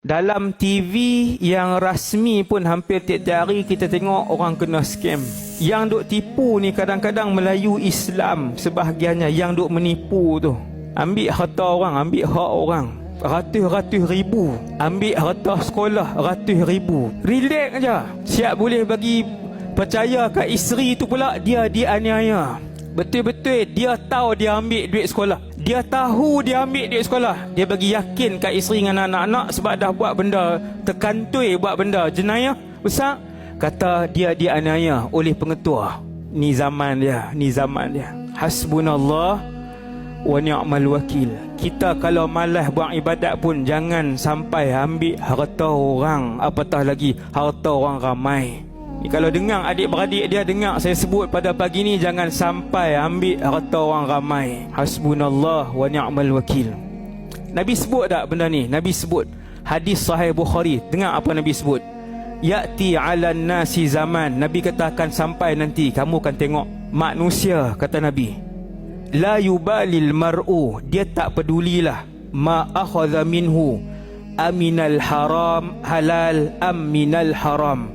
Dalam TV yang rasmi pun hampir tiap-tiap hari kita tengok orang kena scam. Yang duk tipu ni kadang-kadang Melayu Islam sebahagiannya yang duk menipu tu. Ambil harta orang, ambil hak orang. Ratus-ratus ribu. Ambil harta sekolah ratus ribu. Relax aja. Siap boleh bagi percaya kat isteri tu pula dia dianiaya. Betul-betul dia tahu dia ambil duit sekolah. Dia tahu dia ambil duit sekolah. Dia bagi yakin kat isteri dengan anak-anak sebab dah buat benda terkantui, buat benda jenayah besar. Kata dia dianiaya oleh pengetua. Ni zaman dia, ni zaman dia. Hasbunallah wa ni'mal wakil. Kita kalau malas buat ibadat pun jangan sampai ambil harta orang, apatah lagi harta orang ramai. Ni kalau dengar adik-beradik dia dengar saya sebut pada pagi ni, jangan sampai ambil harta orang ramai. Hasbunallah wa ni'mal wakil. Nabi sebut tak benda ni? Nabi sebut. Hadis sahih Bukhari. Dengar apa Nabi sebut. Ya'ti 'alan nasi zaman. Nabi kata akan sampai nanti kamu akan tengok manusia, kata Nabi. La yubalil mar'u, dia tak pedulilah ma akhadha minhu aminal haram halal am minal haram.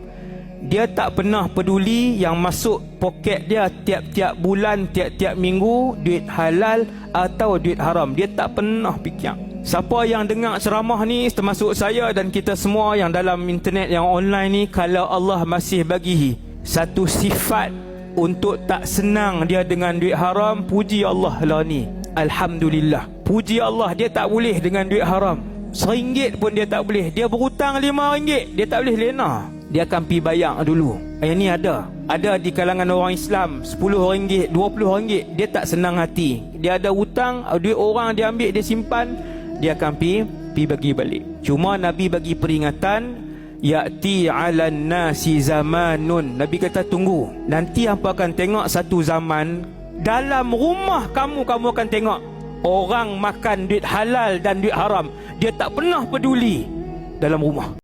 Dia tak pernah peduli yang masuk poket dia tiap-tiap bulan, tiap-tiap minggu, duit halal atau duit haram. Dia tak pernah fikir. Siapa yang dengar ceramah ni, termasuk saya dan kita semua yang dalam internet, yang online ni, kalau Allah masih bagi satu sifat untuk tak senang dia dengan duit haram, puji Allah lah ni. Alhamdulillah. Puji Allah, dia tak boleh dengan duit haram. RM1 pun dia tak boleh. Dia berhutang RM5, dia tak boleh lena. Dia akan pergi bayar dulu. Yang ni ada. Ada di kalangan orang Islam RM10, RM20. Dia tak senang hati. Dia ada hutang, duit orang dia ambil, dia simpan. Dia akan pergi bagi balik. Cuma Nabi bagi peringatan. Ya'ti 'alan nasi zamanun. Nabi kata tunggu. Nanti hampa akan tengok satu zaman. Dalam rumah kamu akan tengok orang makan duit halal dan duit haram. Dia tak pernah peduli dalam rumah.